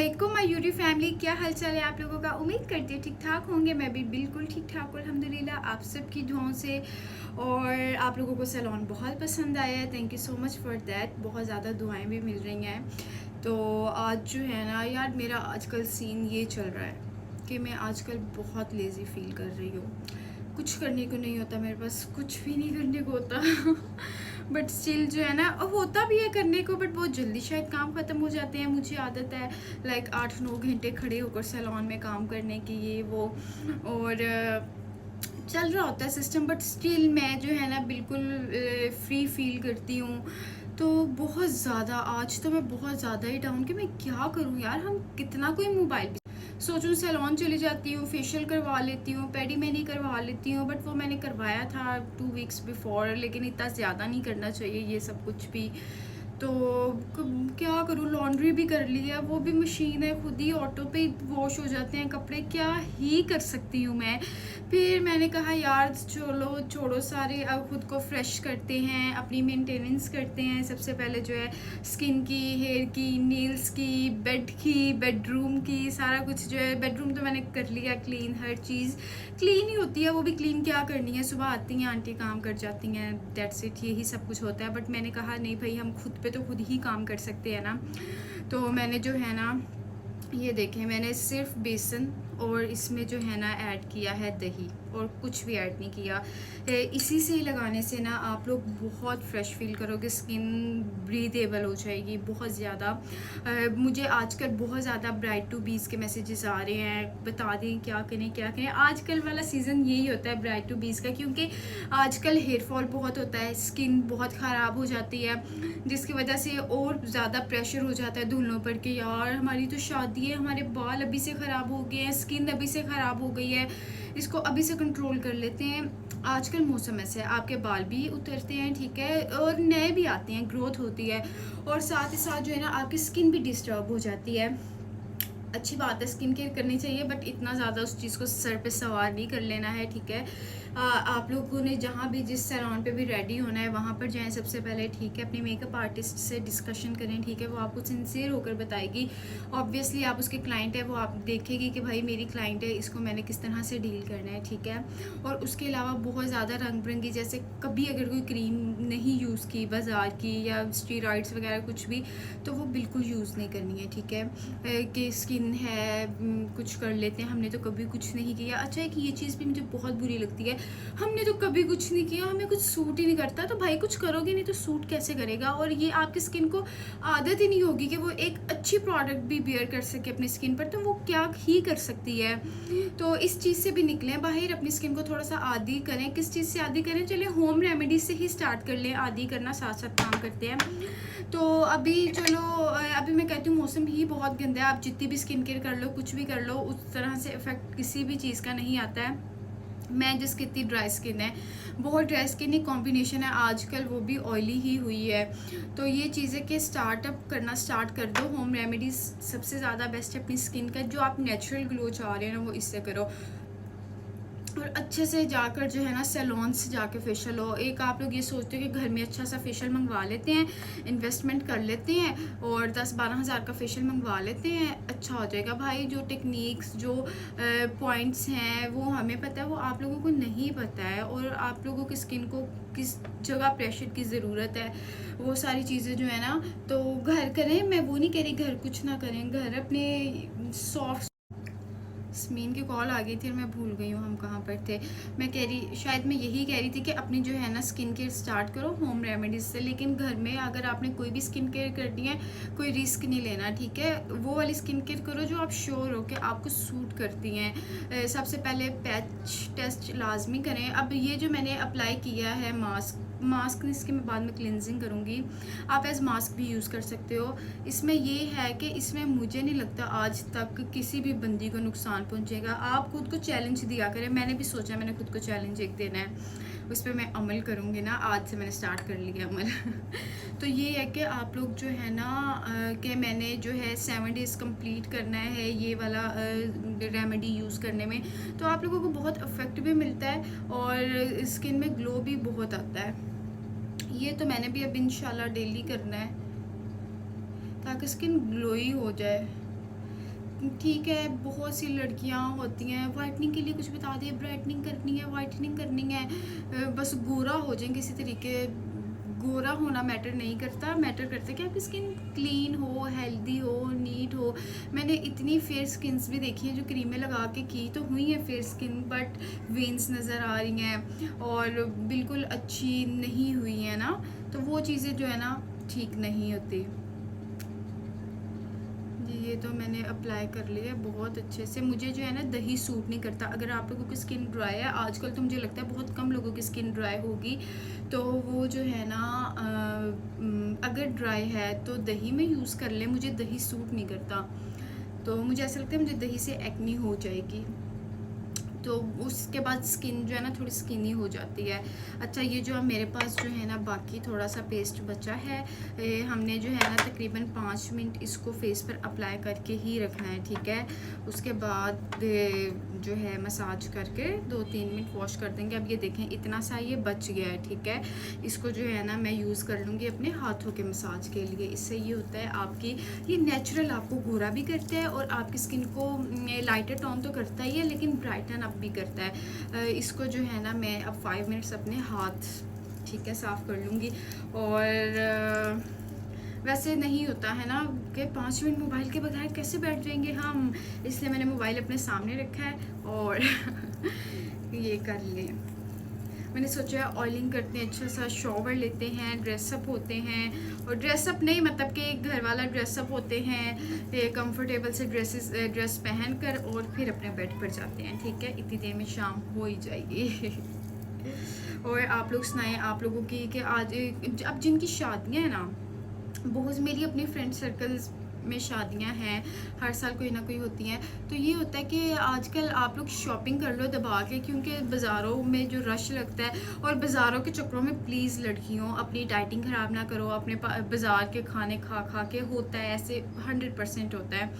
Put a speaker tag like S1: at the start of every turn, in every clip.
S1: अस्सलामुअलैकुम my YouTube family, क्या हाल चाल है आप लोगों का। उम्मीद करती हूँ ठीक ठाक होंगे। मैं भी बिल्कुल ठीक ठाक हूँ अल्हम्दुलिल्लाह, आप सबकी दुआओं से। और आप लोगों को सैलून बहुत पसंद आया है, thank you so much for that. बहुत ज़्यादा दुआएं भी मिल रही हैं। तो आज जो है ना यार, मेरा आजकल सीन ये चल रहा है कि मैं आजकल बहुत लेज़ी फील कर रही हूँ। कुछ करने को नहीं होता मेरे पास, कुछ भी नहीं करने को होता बट स्टिल जो है ना, होता भी है करने को, बट बहुत जल्दी शायद काम ख़त्म हो जाते हैं। मुझे आदत है लाइक 8-9 घंटे खड़े होकर सैलून में काम करने की, ये वो। और चल रहा होता है सिस्टम, बट स्टिल मैं जो है ना बिल्कुल फ्री फील करती हूँ। तो बहुत ज़्यादा आज तो मैं बहुत ज़्यादा ही डाउन कि मैं क्या करूँ यार। हम कितना कोई मोबाइल सोचूं, सैलून चली जाती हूँ, फेशियल करवा लेती हूँ, पेडी मैनी करवा लेती हूँ, बट वो मैंने करवाया था 2 वीक्स बिफोर, लेकिन इतना ज़्यादा नहीं करना चाहिए ये सब कुछ भी। तो क्या करूँ, लॉन्ड्री भी कर ली है, वो भी मशीन है, खुद ही ऑटो पे वॉश हो जाते हैं कपड़े, क्या ही कर सकती हूँ मैं। फिर मैंने कहा यार चलो छोड़ो सारे, अब खुद को फ्रेश करते हैं, अपनी मेंटेनेंस करते हैं। सबसे पहले जो है स्किन की, हेयर की, नेल्स की, बेड की, बेडरूम की, सारा कुछ जो है। बेडरूम तो मैंने कर लिया क्लीन, हर चीज़ क्लीन ही होती है, वो भी क्लीन क्या करनी है, सुबह आती हैं आंटी काम कर जाती हैं, दैट्स इट, यही सब कुछ होता है। बट मैंने कहा नहीं भाई, हम खुद पे तो खुद ही काम कर सकते हैं ना। तो मैंने जो है ना, ये देखें, मैंने सिर्फ बेसन और इसमें जो है ना ऐड किया है दही, और कुछ भी ऐड नहीं किया। इसी से ही लगाने से ना आप लोग बहुत फ्रेश फील करोगे, स्किन ब्रीदेबल हो जाएगी बहुत ज़्यादा। मुझे आजकल बहुत ज़्यादा ब्राइट टू बीज के मैसेजेस आ रहे हैं, बता दें क्या करें क्या करें। आजकल वाला सीज़न यही होता है ब्राइट टू बीज का, क्योंकि आजकल हेयर फॉल बहुत होता है, स्किन बहुत ख़राब हो जाती है, जिसकी वजह से और ज़्यादा प्रेशर हो जाता है दूल्हों पर कि यार हमारी तो शादी है, हमारे बाल अभी से ख़राब हो गए हैं, स्किन अभी से ख़राब हो गई है, इसको अभी से कंट्रोल कर लेते हैं। आजकल मौसम ऐसे है, आपके बाल भी उतरते हैं, ठीक है, और नए भी आते हैं, ग्रोथ होती है, और साथ ही साथ जो है ना आपकी स्किन भी डिस्टर्ब हो जाती है। अच्छी बात है, स्किन केयर करनी चाहिए, बट इतना ज़्यादा उस चीज़ को सर पे सवार नहीं कर लेना है, ठीक है। आप लोगों ने जहाँ भी जिस सैलून पे भी रेडी होना है वहाँ पर जाएं सबसे पहले, ठीक है। अपनी मेकअप आर्टिस्ट से डिस्कशन करें, ठीक है, वो आपको सिंसियर होकर बताएगी। ऑब्वियसली आप उसके क्लाइंट है, वो आप देखेगी कि भाई मेरी क्लाइंट है, इसको मैंने किस तरह से डील करना है, ठीक है। और उसके अलावा बहुत ज़्यादा रंग बिरंगी, जैसे कभी अगर कोई क्रीम नहीं यूज़ की बाज़ार की या स्टीरॉइड्स वगैरह कुछ भी, तो वो बिल्कुल यूज़ नहीं करनी है, ठीक है। कि स्किन है, कुछ कर लेते हैं, हमने तो कभी कुछ नहीं किया। अच्छा है कि ये चीज़ भी मुझे बहुत बुरी लगती है, हमने तो कभी कुछ नहीं किया, हमें कुछ सूट ही नहीं करता। तो भाई कुछ करोगे नहीं तो सूट कैसे करेगा, और ये आपकी स्किन को आदत ही नहीं होगी कि वो एक अच्छी प्रोडक्ट भी बियर कर सके अपनी स्किन पर, तो वो क्या ही कर सकती है। तो इस चीज़ से भी निकलें बाहर, अपनी स्किन को थोड़ा सा आदी करें। किस चीज़ से आदी करें, चलिए होम रेमेडीज से ही स्टार्ट कर लें, आदी करना साथ साथ काम करते हैं। तो अभी चलो, अभी मैं कहती हूँ मौसम ही बहुत गंदा है, आप जितनी भी स्किन केयर कर लो, कुछ भी कर लो, उस तरह से इफेक्ट किसी भी चीज़ का नहीं आता है। मैं जिसकी इतनी ड्राई स्किन है, बहुत ड्राई स्किन ही कॉम्बिनेशन है आजकल, वो भी ऑयली ही हुई है। तो ये चीज़ें कि स्टार्टअप करना स्टार्ट कर दो। होम रेमेडीज़ सबसे ज़्यादा बेस्ट है अपनी स्किन का, जो आप नेचुरल ग्लो चाह रहे हैं ना वो इससे करो। और अच्छे से जाकर जो है ना सैलून से जाके फेशियल हो। एक आप लोग ये सोचते हो कि घर में अच्छा सा फेशियल मंगवा लेते हैं, इन्वेस्टमेंट कर लेते हैं और 10-12 हज़ार का फेशियल मंगवा लेते हैं, अच्छा हो जाएगा। भाई जो टेक्निक्स, जो पॉइंट्स हैं वो हमें पता है, वो आप लोगों को नहीं पता है। और आप लोगों की स्किन को किस जगह प्रेशर की ज़रूरत है, वो सारी चीज़ें जो है ना, तो घर करें। मैं वो नहीं कह रही घर कुछ ना करें, घर अपने सॉफ्ट। स्मीन की कॉल आ गई थी और मैं भूल गई हूँ हम कहाँ पर थे। मैं कह रही, शायद मैं यही कह रही थी कि अपनी जो है ना स्किन केयर स्टार्ट करो होम रेमेडीज़ से। लेकिन घर में अगर आपने कोई भी स्किन केयर करनी है, कोई रिस्क नहीं लेना, ठीक है। वो वाली स्किन केयर करो जो आप श्योर हो कि आपको सूट करती हैं। सबसे पहले पैच टेस्ट लाजमी करें। अब ये जो मैंने अप्लाई किया है मास्क इसके मैं बाद में क्लिनजिंग करूँगी, आप एज मास्क भी यूज़ कर सकते हो। इसमें ये है कि इसमें मुझे नहीं लगता आज तक किसी भी बंदी को नुकसान पहुंचेगा। आप खुद को चैलेंज दिया करें। मैंने भी सोचा मैंने खुद को चैलेंज एक देना है, उस पर मैं अमल करूँगी ना, आज से मैंने स्टार्ट कर लिया अमल तो ये है कि आप लोग जो है ना, कि मैंने जो है 7 डेज़ कंप्लीट करना है ये वाला रेमेडी यूज़ करने में, तो आप लोगों को बहुत इफ़ेक्ट भी मिलता है और स्किन में ग्लो भी बहुत आता है। ये तो मैंने भी अब इंशाल्लाह डेली करना है ताकि स्किन ग्लोई हो जाए। ठीक है, बहुत सी लड़कियां होती हैं वाइटनिंग के लिए कुछ बता दिए, ब्राइटनिंग करनी है, वाइटनिंग करनी है, बस गोरा हो जाए किसी तरीके। गोरा होना मैटर नहीं करता, मैटर करता है कि आपकी स्किन क्लीन हो, हेल्दी हो, नीट हो। मैंने इतनी फेयर स्किन्स भी देखी हैं जो क्रीमें लगा के की तो हुई हैं फेयर स्किन, बट वेंस नज़र आ रही हैं और बिल्कुल अच्छी नहीं हुई हैं ना, तो वो चीज़ें जो है ना ठीक नहीं होती। जी, ये तो मैंने अप्लाई कर लिया बहुत अच्छे से। मुझे जो है ना दही सूट नहीं करता। अगर आप लोगों की स्किन ड्राई है, आजकल तो मुझे लगता है बहुत कम लोगों की स्किन ड्राई होगी, तो वो जो है ना अगर ड्राई है तो दही में यूज़ कर ले। मुझे दही सूट नहीं करता, तो मुझे ऐसा लगता है मुझे दही से एक्नी हो जाएगी, तो उसके बाद स्किन जो है ना थोड़ी स्किनी हो जाती है। अच्छा, ये जो मेरे पास जो है ना बाकी थोड़ा सा पेस्ट बचा है, हमने जो है ना तकरीबन 5 मिनट इसको फेस पर अप्लाई करके ही रखना है, ठीक है। उसके बाद जो है मसाज करके 2-3 मिनट वॉश कर देंगे। अब ये देखें इतना सा ये बच गया है, ठीक है। इसको जो है ना मैं यूज़ कर लूँगी अपने हाथों के मसाज के लिए। इससे ये होता है आपकी, ये नेचुरल आपको गोरा भी करता है और आपकी स्किन को लाइटर टोन तो करता ही है लेकिन ब्राइटन अप भी करता है। इसको जो है ना मैं अब 5 मिनट्स अपने हाथ, ठीक है, साफ़ कर लूँगी। और वैसे नहीं होता है ना कि 5 मिनट मोबाइल के बगैर कैसे बैठ जाएंगे हम, इसलिए मैंने मोबाइल अपने सामने रखा है और ये कर लें। मैंने सोचा ऑयलिंग करते हैं, अच्छा सा शॉवर लेते हैं, ड्रेसअप होते हैं, और ड्रेसअप नहीं मतलब कि घर वाला ड्रेसअप होते हैं, कंफर्टेबल से ड्रेस पहन कर और फिर अपने बेड पर जाते हैं, ठीक है। इतनी देर में शाम हो ही जाएगी। और आप लोग सुनाएं आप लोगों की कि आज अब जिनकी शादियां हैं ना, बहुत मेरी अपनी फ्रेंड सर्कल्स में शादियां हैं, हर साल कोई ना कोई होती हैं, तो ये होता है कि आजकल आप लोग शॉपिंग कर लो दबा के, क्योंकि बाज़ारों में जो रश लगता है, और बाज़ारों के चक्करों में प्लीज़ लड़कियों अपनी डाइटिंग ख़राब ना करो। अपने बाज़ार के खाने खा खा के होता है ऐसे, 100% होता है।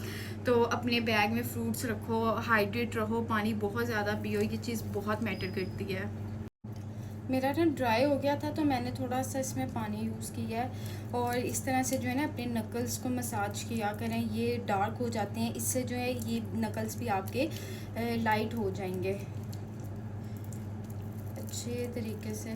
S1: तो अपने बैग में फ्रूट्स रखो, हाइड्रेट रहो, पानी बहुत ज़्यादा पियो, ये चीज़ बहुत मैटर करती है। मेरा ना ड्राई हो गया था तो मैंने थोड़ा सा इसमें पानी यूज़ किया है, और इस तरह से जो है ना अपने नकल्स को मसाज किया करें। ये डार्क हो जाते हैं, इससे जो है ये नकल्स भी आपके लाइट हो जाएंगे अच्छे तरीके से।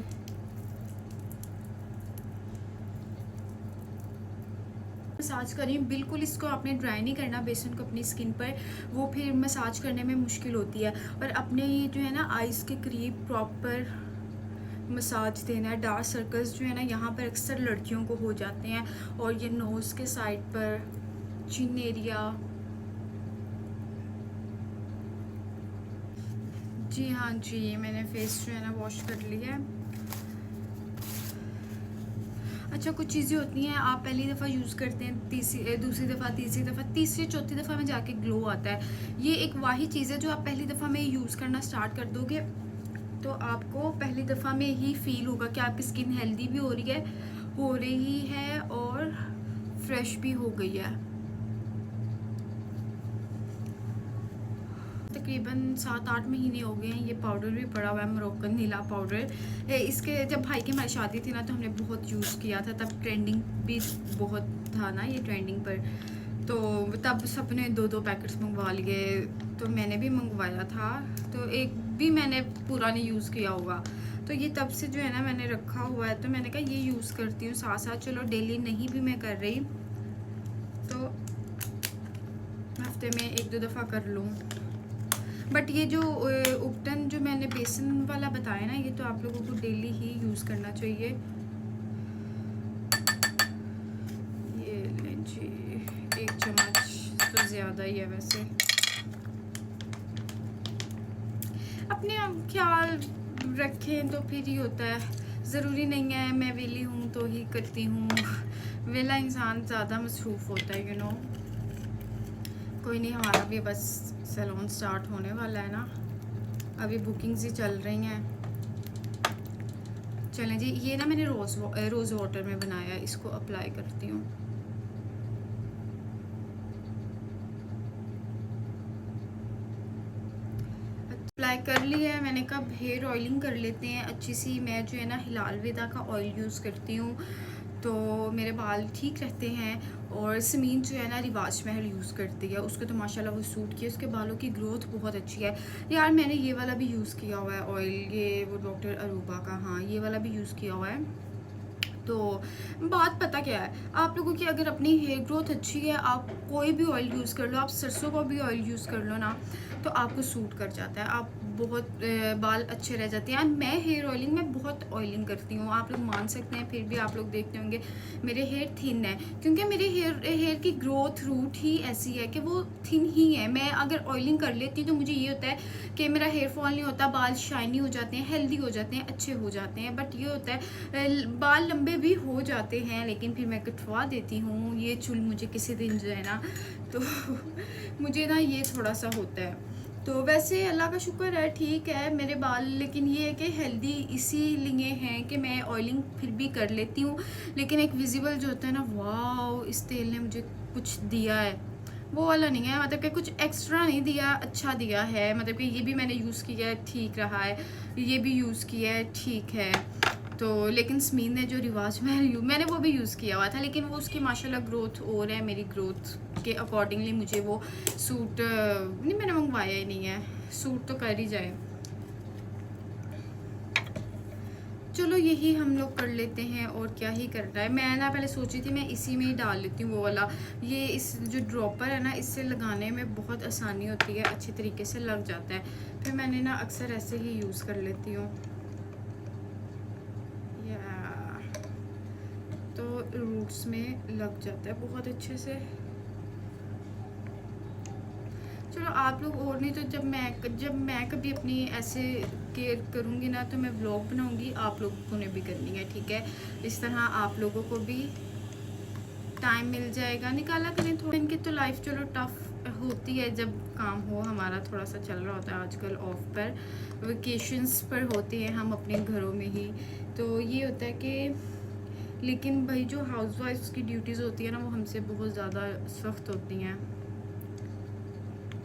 S1: मसाज करें बिल्कुल, इसको आपने ड्राई नहीं करना बेसन को अपनी स्किन पर, वो फिर मसाज करने में मुश्किल होती है। और अपने ये जो है ना आइज़ के करीब प्रॉपर मसाज देना है। डार्क सर्कल्स जो है ना यहाँ पर अक्सर लड़कियों को हो जाते हैं, और ये नोज़ के साइड पर, चिन एरिया। जी हाँ जी, मैंने फेस जो है ना वॉश कर लिया है। अच्छा, कुछ चीज़ें होती हैं आप पहली दफ़ा यूज़ करते हैं, दूसरी दफ़ा, तीसरी दफ़ा, तीसरी चौथी दफ़ा में जाके ग्लो आता है। ये एक वाही चीज़ है जो आप पहली दफ़ा में यूज़ करना स्टार्ट कर दोगे तो आपको पहली दफ़ा में ही फील होगा कि आपकी स्किन हेल्दी भी हो रही है और फ्रेश भी हो गई है। तकरीबन 7-8 महीने हो गए हैं। ये पाउडर भी पड़ा हुआ है, मोरक्कन नीला पाउडर। इसके जब भाई की हमारी शादी थी ना तो हमने बहुत यूज़ किया था, तब ट्रेंडिंग भी बहुत था ना ये ट्रेंडिंग पर, तो तब सबने 2-2 पैकेट्स मंगवा लिए, तो मैंने भी मंगवाया था, तो एक भी मैंने पूरा नहीं यूज़ किया होगा। तो ये तब से जो है ना मैंने रखा हुआ है, तो मैंने कहा ये यूज़ करती हूँ साथ साथ, चलो डेली नहीं भी मैं कर रही तो हफ्ते में 1-2 दफ़ा कर लूँ। बट ये जो उपटन जो मैंने बेसन वाला बताया ना, ये तो आप लोगों को डेली ही यूज़ करना चाहिए। ये लें जी, 1 चम्मच तो ज़्यादा ही है वैसे। अपने ख्याल रखें तो फिर ही होता है, ज़रूरी नहीं है मैं वेली हूँ तो ही करती हूँ। वेला इंसान ज़्यादा मसरूफ़ होता है, यू नो। कोई नहीं, हमारा भी बस सैलून स्टार्ट होने वाला है ना, अभी बुकिंग्स ही चल रही हैं। चलें जी, ये ना मैंने रोज़ वाटर में बनाया, इसको अप्लाई करती हूँ। अप्लाई कर लिया है मैंने, कब हेयर ऑयलिंग कर लेते हैं अच्छी सी। मैं जो है ना हिलाल विदा का ऑयल यूज़ करती हूँ, तो मेरे बाल ठीक रहते हैं। और समीन जो है ना रिवाज महल यूज़ करती है, उसको तो माशाल्लाह वो सूट किया, उसके बालों की ग्रोथ बहुत अच्छी है। यार मैंने ये वाला भी यूज़ किया हुआ है ऑयल, ये वो डॉक्टर अरूबा का, हाँ ये वाला भी यूज़ किया हुआ है। तो बात पता क्या है, आप लोगों की अगर अपनी हेयर ग्रोथ अच्छी है, आप कोई भी ऑयल यूज़ कर लो, आप सरसों का भी ऑयल यूज़ कर लो ना, तो आपको सूट कर जाता है, आप बहुत बाल अच्छे रह जाते हैं। एंड मैं हेयर ऑयलिंग में बहुत ऑयलिंग करती हूँ, आप लोग मान सकते हैं, फिर भी आप लोग देखते होंगे मेरे हेयर थिन है, क्योंकि मेरे हेयर की ग्रोथ रूट ही ऐसी है कि वो थिन ही है। मैं अगर ऑयलिंग कर लेती हूँ तो मुझे ये होता है कि मेरा हेयर फॉल नहीं होता, बाल शाइनी हो जाते हैं, हेल्दी हो जाते हैं, अच्छे हो जाते हैं। बट ये होता है बाल लंबे भी हो जाते हैं, लेकिन फिर मैं कटवा देती हूँ ये चुल मुझे किसी दिन जो है ना, तो मुझे ना ये थोड़ा सा होता है। तो वैसे अल्लाह का शुक्र है ठीक है मेरे बाल, लेकिन ये है कि हेल्दी इसीलिए हैं कि मैं ऑयलिंग फिर भी कर लेती हूँ। लेकिन एक विजिबल जो होता है ना, वाओ इस तेल ने मुझे कुछ दिया है, वो वाला नहीं है, मतलब कि कुछ एक्स्ट्रा नहीं दिया, अच्छा दिया है। मतलब कि ये भी मैंने यूज़ किया है, ठीक रहा है, ये भी यूज़ किया है, ठीक है। तो लेकिन स्मीन ने जो रिवाज मैंने वो भी यूज़ किया हुआ था, लेकिन वो उसकी माशाल्लाह ग्रोथ और है, मेरी ग्रोथ के अकॉर्डिंगली मुझे वो सूट नहीं, मैंने मंगवाया ही नहीं है, सूट तो कर ही जाए। चलो यही हम लोग कर लेते हैं, और क्या ही करना है। मैं ना पहले सोची थी मैं इसी में ही डाल लेती हूँ वो वाला, ये इस जो ड्रॉपर है ना, इससे लगाने में बहुत आसानी होती है, अच्छी तरीके से लग जाता है। फिर मैंने ना अक्सर ऐसे ही यूज़ कर लेती हूँ, तो रूट्स में लग जाता है बहुत अच्छे से। चलो आप लोग, और नहीं तो जब मैं कभी अपनी ऐसे केयर करूँगी ना, तो मैं व्लॉग बनाऊँगी, आप लोगों ने भी करनी है, ठीक है। इस तरह आप लोगों को भी टाइम मिल जाएगा, निकाला करें थोड़ी। इनकी तो लाइफ चलो टफ होती है, जब काम हो, हमारा थोड़ा सा चल रहा होता है आजकल ऑफ पर, वेकेशंस पर होते हैं हम अपने घरों में ही। तो ये होता है कि, लेकिन भाई जो हाउसवाइफ्स की ड्यूटीज़ होती है ना, वो हमसे बहुत ज़्यादा सख्त होती हैं।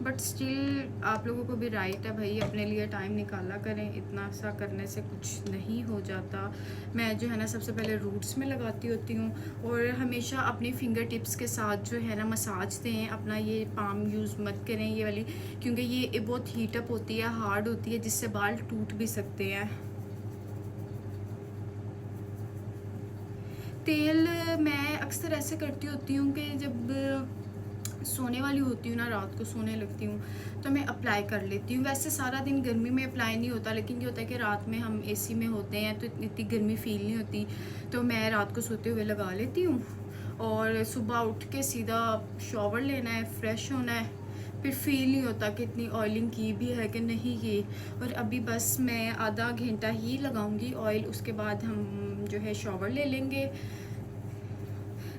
S1: बट स्टिल आप लोगों को भी राइट है भाई, अपने लिए टाइम निकाला करें, इतना सा करने से कुछ नहीं हो जाता। मैं जो है ना सबसे पहले रूट्स में लगाती होती हूँ, और हमेशा अपनी फिंगर टिप्स के साथ जो है ना मसाज दें अपना, ये पाम यूज़ मत करें ये वाली, क्योंकि ये बहुत हीटअप होती है, हार्ड होती है, जिससे बाल टूट भी सकते हैं। तेल मैं अक्सर ऐसे करती होती हूँ कि जब सोने वाली होती हूँ ना, रात को सोने लगती हूँ, तो मैं अप्लाई कर लेती हूँ। वैसे सारा दिन गर्मी में अप्लाई नहीं होता, लेकिन ये होता है कि रात में हम एसी में होते हैं तो इतनी गर्मी फील नहीं होती, तो मैं रात को सोते हुए लगा लेती हूँ। और सुबह उठ के सीधा शॉवर लेना है, फ्रेश होना है, फिर फील नहीं होता कि इतनी ऑयलिंग की भी है कि नहीं की। और अभी बस मैं आधा घंटा ही लगाऊंगी ऑयल, उसके बाद हम जो है शॉवर ले लेंगे।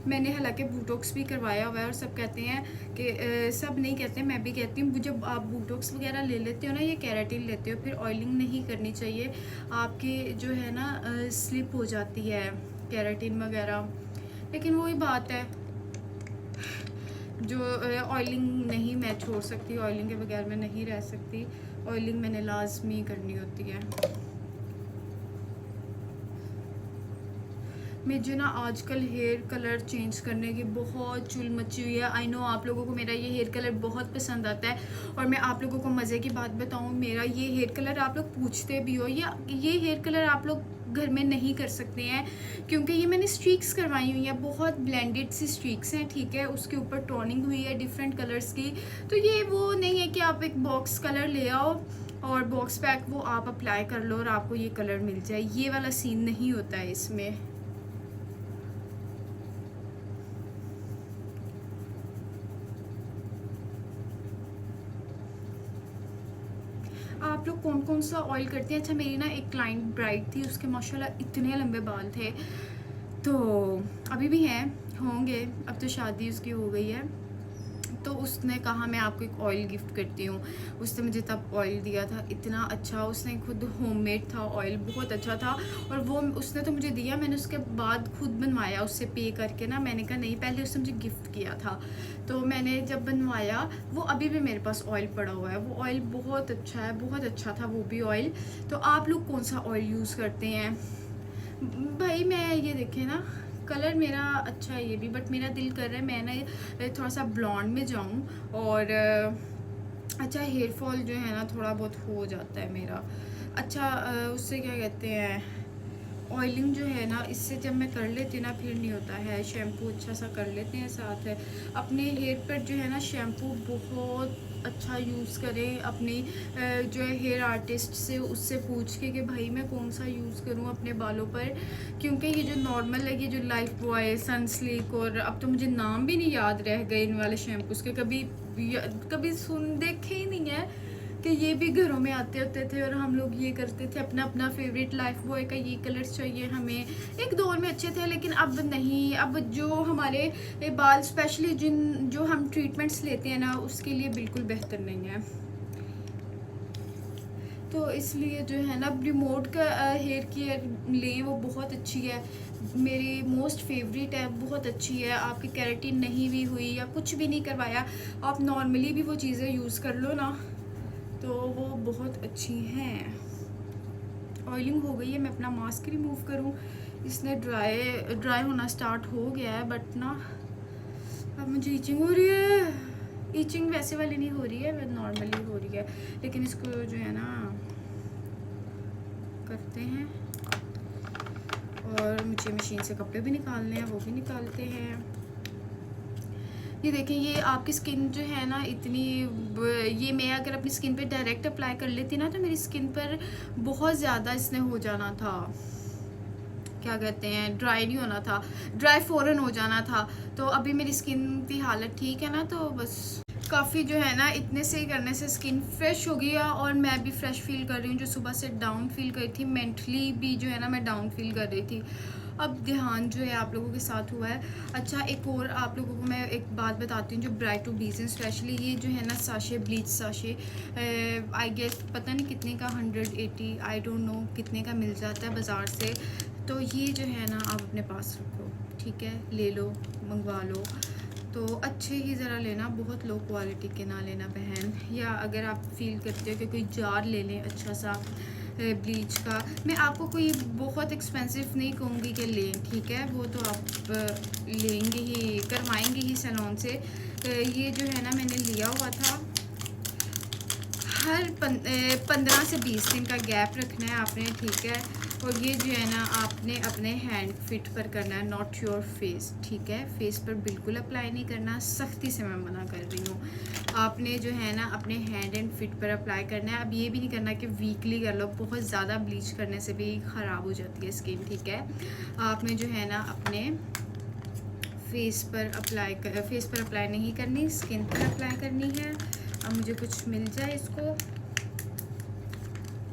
S1: मैंने हालांकि बूटॉक्स भी करवाया हुआ है, और सब कहते हैं कि सब नहीं कहते, मैं भी कहती हूँ, जब आप बूटॉक्स वगैरह ले लेते हो ना, ये केराटिन लेते हो, फिर ऑयलिंग नहीं करनी चाहिए, आपकी जो है ना स्लिप हो जाती है केराटिन वगैरह। लेकिन वही बात है, जो ऑयलिंग नहीं मैं छोड़ सकती, ऑयलिंग के बगैर मैं नहीं रह सकती, ऑयलिंग मैंने लाजमी करनी होती है। मुझे ना आजकल हेयर कलर चेंज करने की बहुत चुल मची हुई है। आई नो आप लोगों को मेरा ये हेयर कलर बहुत पसंद आता है, और मैं आप लोगों को मज़े की बात बताऊँ, मेरा ये हेयर कलर आप लोग पूछते भी हो, या ये हेयर कलर आप लोग घर में नहीं कर सकते हैं, क्योंकि ये मैंने स्ट्रीक्स करवाई हुई हैं, बहुत ब्लेंडेड सी स्ट्रीक्स हैं, ठीक है। उसके ऊपर टोनिंग हुई है डिफरेंट कलर्स की, तो ये वो नहीं है कि आप एक बॉक्स कलर ले आओ और बॉक्स पैक वो आप अप्लाई कर लो और आपको ये कलर मिल जाए, ये वाला सीन नहीं होता है इसमें। आप लोग कौन कौन सा ऑयल करते हैं? अच्छा मेरी ना एक क्लाइंट ब्राइड थी, उसके माशाल्लाह इतने लंबे बाल थे, तो अभी भी हैं, होंगे, अब तो शादी उसकी हो गई है। तो उसने कहा मैं आपको एक ऑयल गिफ्ट करती हूँ, उसने मुझे तब ऑयल दिया था, इतना अच्छा, उसने खुद होममेड था ऑयल, बहुत अच्छा था। और वो उसने तो मुझे दिया, मैंने उसके बाद खुद बनवाया उससे पे करके ना, मैंने कहा नहीं, पहले उसने मुझे गिफ्ट किया था, तो मैंने जब बनवाया, वो अभी भी मेरे पास ऑयल पड़ा हुआ है, वो ऑयल बहुत अच्छा है, बहुत अच्छा था वो भी ऑयल। तो आप लोग कौन सा ऑयल यूज़ करते हैं भाई? मैं ये देखें ना कलर मेरा अच्छा है ये भी, बट मेरा दिल कर रहा है मैं ना थोड़ा सा ब्लॉन्ड में जाऊँ। और अच्छा हेयर फॉल जो है ना थोड़ा बहुत हो जाता है मेरा। अच्छा उससे क्या कहते हैं, ऑयलिंग जो है ना, इससे जब मैं कर लेती हूँ ना फिर नहीं होता है। शैम्पू अच्छा सा कर लेते हैं साथ है अपने हेयर पर जो है ना। शैम्पू बहुत अच्छा यूज़ करें अपनी जो है हेयर आर्टिस्ट से, उससे पूछ के कि भाई मैं कौन सा यूज़ करूँ अपने बालों पर। क्योंकि ये जो नॉर्मल है, ये जो लाइफ बॉय, सनस्लिक, और अब तो मुझे नाम भी नहीं याद रह गए इन वाले शैम्पूज़ के, कभी सुन देखे ही नहीं है कि ये भी घरों में आते होते थे और हम लोग ये करते थे। अपना अपना फेवरेट लाइफ बॉय का ये कलर चाहिए हमें। एक दौर में अच्छे थे लेकिन अब नहीं। अब जो हमारे बाल स्पेशली जो हम ट्रीटमेंट्स लेते हैं ना, उसके लिए बिल्कुल बेहतर नहीं है। तो इसलिए जो है ना रिमोट का हेयर केयर लें, वो बहुत अच्छी है, मेरी मोस्ट फेवरेट है, बहुत अच्छी है। आपकी केराटिन नहीं भी हुई या कुछ भी नहीं करवाया, आप नॉर्मली भी वो चीज़ें यूज़ कर लो ना, तो वो बहुत अच्छी हैं। ऑयलिंग हो गई है, मैं अपना मास्क रिमूव करूं। इसने ड्राई होना स्टार्ट हो गया है, बट ना अब मुझे ईचिंग हो रही है। ईचिंग वैसे वाली नहीं हो रही है, नॉर्मली हो रही है। लेकिन इसको जो है ना करते हैं, और मुझे मशीन से कपड़े भी निकालने हैं, वो भी निकालते हैं। ये देखें, ये आपकी स्किन जो है ना इतनी, ये मैं अगर अपनी स्किन पे डायरेक्ट अप्लाई कर लेती ना, तो मेरी स्किन पर बहुत ज़्यादा इसने हो जाना था, क्या कहते हैं, ड्राई नहीं होना था, ड्राई फ़ौरन हो जाना था। तो अभी मेरी स्किन की हालत ठीक है ना, तो बस काफ़ी जो है ना इतने से ही करने से स्किन फ्रेश हो गई है, और मैं भी फ्रेश फील कर रही हूँ। जो सुबह से डाउन फील कर रही थी, मेंटली भी जो है ना मैं डाउन फील कर रही थी, अब ध्यान जो है आप लोगों के साथ हुआ है। अच्छा, एक और आप लोगों को मैं एक बात बताती हूँ, जो ब्राइट टू बीज़न स्पेशली ये जो है ना sachet, bleach sachet, I guess पता नहीं कितने का, 180, आई डोंट नो कितने का मिल जाता है बाज़ार से। तो ये जो है ना आप अपने पास रखो, ठीक है, ले लो, मंगवा लो, तो अच्छे ही ज़रा लेना, बहुत लो क्वालिटी के ना लेना बहन। या अगर आप फील करते हो कि कोई जार ले लें अच्छा सा ब्लीच का, मैं आपको कोई बहुत एक्सपेंसिव नहीं कहूँगी कि लें, ठीक है, वो तो आप लेंगे ही, करवाएंगे ही सैलून से। ये जो है ना मैंने लिया हुआ था, हर 15 से 20 दिन का गैप रखना है आपने, ठीक है। और ये जो है ना आपने अपने हैंड फिट पर करना है, नॉट योर फेस, ठीक है। फेस पर बिल्कुल अप्लाई नहीं करना, सख्ती से मैं मना कर रही हूँ। आपने जो है ना अपने हैंड एंड फिट पर अप्लाई करना है। अब ये भी नहीं करना कि वीकली कर लो, बहुत ज़्यादा ब्लीच करने से भी ख़राब हो जाती है स्किन, ठीक है। आपने जो है ना अपने फेस पर अप्लाई नहीं करनी, स्किन पर अप्लाई करनी है। अब मुझे कुछ मिल जाए इसको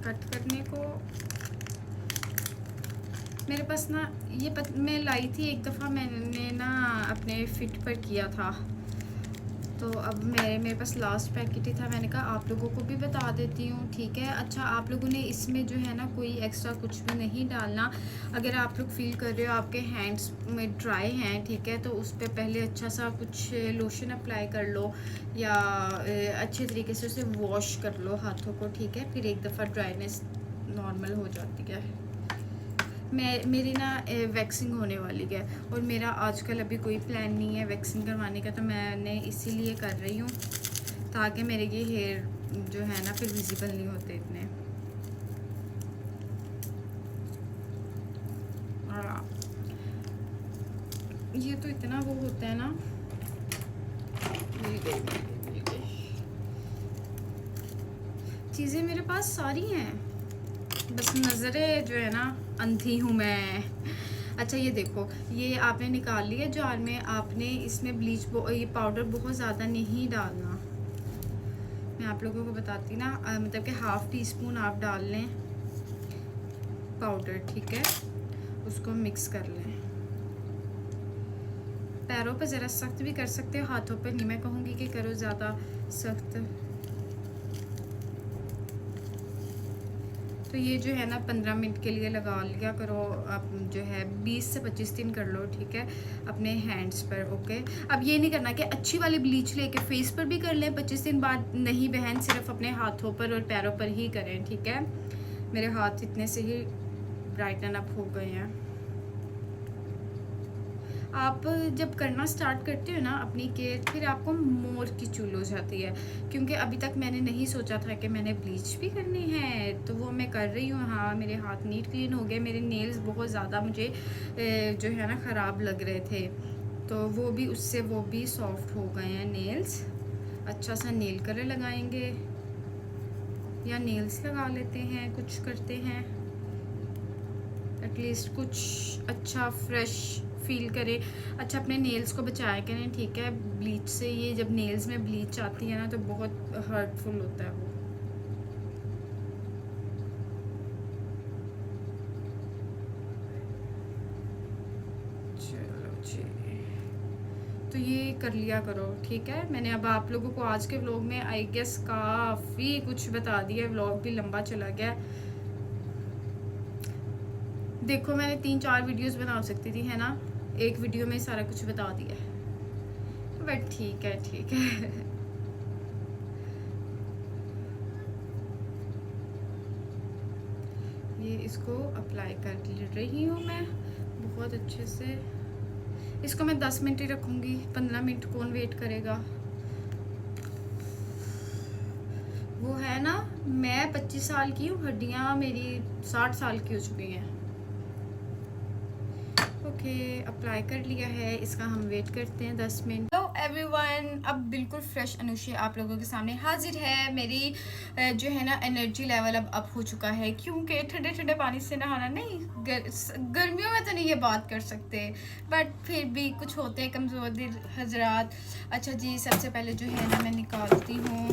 S1: कट करने को। मेरे पास ना ये मैं लाई थी एक दफ़ा, मैंने ना अपने फिट पर किया था, तो अब मेरे पास लास्ट पैकेट ही था, मैंने कहा आप लोगों को भी बता देती हूँ, ठीक है। अच्छा, आप लोगों ने इसमें जो है ना कोई एक्स्ट्रा कुछ भी नहीं डालना। अगर आप लोग फील कर रहे हो आपके हैंड्स में ड्राई हैं, ठीक है, तो उस पर पहले अच्छा सा कुछ लोशन अप्लाई कर लो, या अच्छे तरीके से उसे वॉश कर लो हाथों को, ठीक है। फिर एक दफ़ा ड्राइनेस नॉर्मल हो जाती है। मेरी ना वैक्सिंग होने वाली है, और मेरा आजकल अभी कोई प्लान नहीं है वैक्सिंग करवाने का, तो मैंने इसीलिए कर रही हूँ ताकि मेरे ये हेयर जो है ना फिर विजिबल नहीं होते इतने। ये तो इतना वो होता है ना, मिल गई चीज़ें मेरे पास सारी हैं, बस नज़रें जो है ना अंधी हूँ मैं। अच्छा, ये देखो, ये आपने निकाल लिया जार में। आपने इसमें ब्लीच ये पाउडर बहुत ज़्यादा नहीं डालना, मैं आप लोगों को बताती ना, मतलब कि हाफ़ टी स्पून आप डाल लें पाउडर, ठीक है। उसको मिक्स कर लें। पैरों पर ज़रा सख्त भी कर सकते हो, हाथों पर नहीं मैं कहूँगी कि करो ज़्यादा सख्त। तो ये जो है ना 15 मिनट के लिए लगा लिया करो आप, जो है 20 से 25 दिन कर लो, ठीक है, अपने हैंड्स पर, ओके। अब ये नहीं करना कि अच्छी वाली ब्लीच लेके फेस पर भी कर लें 25 दिन बाद, नहीं बहन, सिर्फ अपने हाथों पर और पैरों पर ही करें, ठीक है। मेरे हाथ इतने से ही ब्राइटन अप हो गए हैं। आप जब करना स्टार्ट करते हो ना अपनी केयर, फिर आपको मोर की चुल हो जाती है। क्योंकि अभी तक मैंने नहीं सोचा था कि मैंने ब्लीच भी करनी है, तो वो मैं कर रही हूँ। हाँ, मेरे हाथ नीट क्लीन हो गए। मेरे नेल्स बहुत ज़्यादा मुझे जो है ना ख़राब लग रहे थे, तो वो भी उससे वो भी सॉफ्ट हो गए हैं नेल्स। अच्छा सा नेल कलर लगाएंगे या नेल्स लगा लेते हैं, कुछ करते हैं, एटलीस्ट कुछ अच्छा फ्रेश फील करे, अच्छा अपने नेल्स को बचाया करें, ठीक है। ब्लीच से ये जब नेल्स में ब्लीच आती है ना तो बहुत हर्टफुल होता है वो। चलो जी, तो ये कर लिया करो, ठीक है। मैंने अब आप लोगों को आज के व्लॉग में आई गेस काफ़ी कुछ बता दिया, व्लॉग भी लंबा चला गया। देखो मैंने 3-4 वीडियोस बना सकती थी, है ना, एक वीडियो में सारा कुछ बता दिया, बट ठीक है, ठीक है। ये इसको अप्लाई कर रही हूँ मैं बहुत अच्छे से। इसको मैं 10 मिनट ही रखूँगी, 15 मिनट कौन वेट करेगा। वो है ना, मैं 25 साल की हूँ, हड्डियाँ मेरी 60 साल की हो चुकी हैं। ओके, अप्लाई कर लिया है, इसका हम वेट करते हैं 10 मिनट। हेलो एवरीवन, अब बिल्कुल फ्रेश अनुषी आप लोगों के सामने हाजिर है। मेरी जो है ना एनर्जी लेवल अब अप हो चुका है, क्योंकि ठंडे ठंडे पानी से नहाना नहीं, गर्मियों में तो नहीं ये बात कर सकते, बट फिर भी कुछ होते हैं कमज़ोर दिल हजरात। अच्छा जी, सबसे पहले जो है ना मैं निकालती हूँ,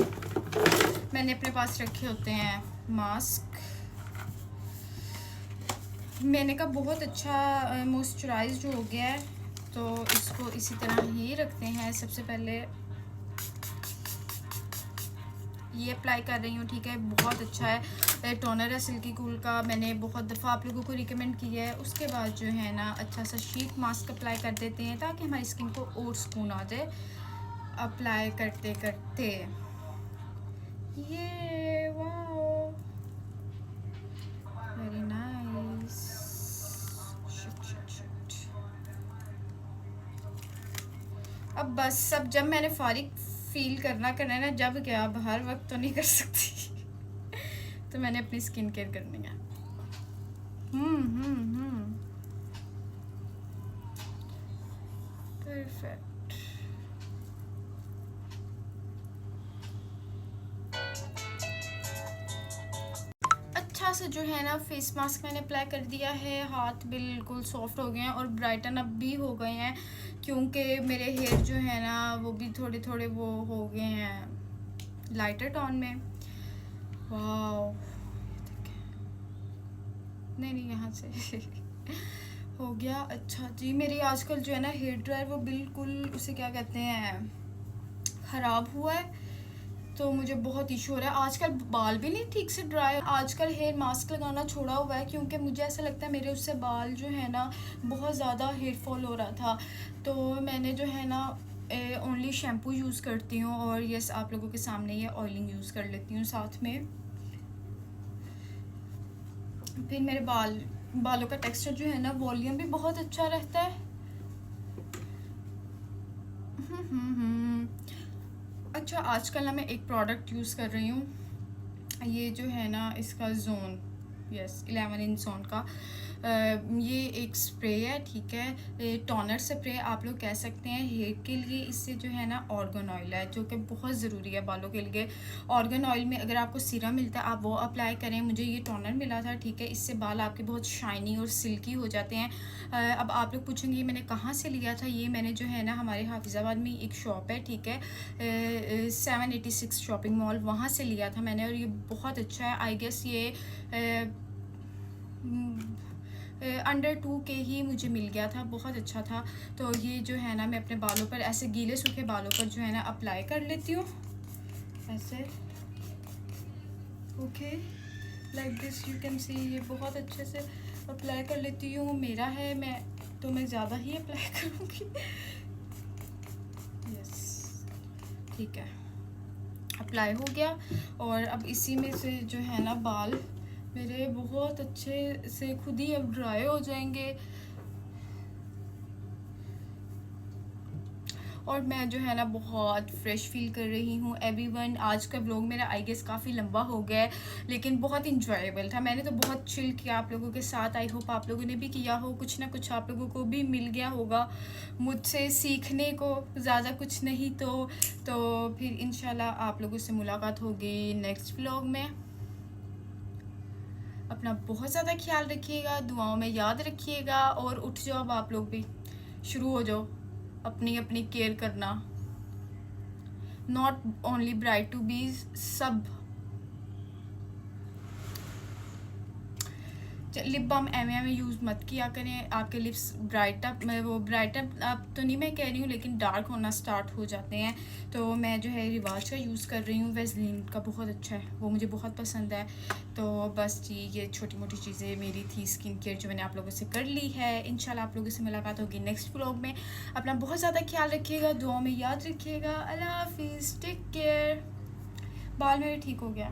S1: मैंने अपने पास रखे होते हैं मास्क। मैंने कहा बहुत अच्छा मॉइस्चराइज्ड हो गया है, तो इसको इसी तरह ही रखते हैं। सबसे पहले ये अप्लाई कर रही हूँ, ठीक है। बहुत अच्छा है, टोनर है सिल्की कूल का, मैंने बहुत दफ़ा आप लोगों को रिकमेंड किया है। उसके बाद जो है ना अच्छा सा शीट मास्क अप्लाई कर देते हैं, ताकि हमारी स्किन को और सुकून आ जाए अप्लाई करते करते। ये वाओ, वेरी नाइस। अब बस, सब जब मैंने फारिग फील करना है ना, जब क्या, अब हर वक्त तो नहीं कर सकती। तो मैंने अपनी स्किन केयर करनी है। परफेक्ट। अच्छा सा जो है ना फेस मास्क मैंने अप्लाई कर दिया है, हाथ बिल्कुल सॉफ्ट हो गए हैं और ब्राइटन अप भी हो गए हैं, क्योंकि मेरे हेयर जो है ना वो भी थोड़े थोड़े वो हो गए हैं लाइटर टोन में। वाओ, नहीं नहीं यहाँ से हो गया। अच्छा जी, मेरी आजकल जो है ना हेयर ड्रायर वो बिल्कुल उसे क्या कहते हैं ख़राब हुआ है, तो मुझे बहुत इशू हो रहा है। आजकल बाल भी नहीं ठीक से ड्राई, आजकल हेयर मास्क लगाना छोड़ा हुआ है, क्योंकि मुझे ऐसा लगता है मेरे उससे बाल जो है ना बहुत ज़्यादा हेयर फॉल हो रहा था। तो मैंने जो है ना ओनली शैम्पू यूज़ करती हूँ, और यस आप लोगों के सामने ये ऑयलिंग यूज़ कर लेती हूँ साथ में। फिर मेरे बालों का टेक्सचर जो है ना, वॉल्यूम भी बहुत अच्छा रहता है। अच्छा, आजकल ना मैं एक प्रोडक्ट यूज़ कर रही हूँ, ये जो है ना इसका जोन, यस 11 इन जोन का ये एक स्प्रे है, ठीक है। टोनर स्प्रे आप लोग कह सकते हैं हेयर के लिए। इससे जो है ना ऑर्गन ऑयल है, जो कि बहुत ज़रूरी है बालों के लिए। ऑर्गन ऑयल में अगर आपको सीरम मिलता है आप वो अप्लाई करें। मुझे ये टोनर मिला था, ठीक है। इससे बाल आपके बहुत शाइनी और सिल्की हो जाते हैं। अब आप लोग पूछेंगे मैंने कहाँ से लिया था ये, मैंने जो है ना हमारे हाफिज़ाबाद में एक शॉप है, ठीक है, 786 शॉपिंग मॉल, वहाँ से लिया था मैंने, और ये बहुत अच्छा है। आई गेस ये अंडर 2 के ही मुझे मिल गया था, बहुत अच्छा था। तो ये जो है ना मैं अपने बालों पर ऐसे गीले सूखे बालों पर जो है ना अप्लाई कर लेती हूँ ऐसे, okay, like this you can see. ये बहुत अच्छे से अप्लाई कर लेती हूँ। मेरा है, मैं ज़्यादा ही अप्लाई करूँगी, यस, ठीक है, अप्लाई हो गया। और अब इसी में से जो है ना बाल मेरे बहुत अच्छे से खुद ही अब ड्राई हो जाएंगे। और मैं जो है ना बहुत फ्रेश फील कर रही हूँ एवरीवन। आज का व्लॉग मेरा आई गेस काफ़ी लंबा हो गया है, लेकिन बहुत इंजॉयबल था। मैंने तो बहुत चिल किया आप लोगों के साथ। आई होप आप लोगों ने भी किया हो, कुछ ना कुछ आप लोगों को भी मिल गया होगा मुझसे सीखने को, ज़्यादा कुछ नहीं तो फिर इंशाल्लाह आप लोगों से मुलाकात होगी नेक्स्ट व्लॉग में। अपना बहुत ज़्यादा ख्याल रखिएगा, दुआओं में याद रखिएगा, और उठ जाओ अब आप लोग भी, शुरू हो जाओ अपनी अपनी केयर करना। Not only bright to be, सब। लिप बाम एम यूज़ मत किया करें, आपके लिप्स ब्राइटअप अब तो नहीं मैं कह रही हूँ, लेकिन डार्क होना स्टार्ट हो जाते हैं। तो मैं जो है रिवाज का यूज़ कर रही हूँ, वेस्लिन का बहुत अच्छा है, वो मुझे बहुत पसंद है। तो बस जी, ये छोटी मोटी चीज़ें मेरी थी स्किन केयर जो मैंने आप लोगों से कर ली है। इंशाल्लाह आप लोगों से मुलाकात होगी नेक्स्ट व्लॉग में। अपना बहुत ज़्यादा ख्याल रखिएगा, दुआओं में याद रखिएगा। अल्लाह हाफिज़, टेक केयर। बाल मेरे ठीक हो गया।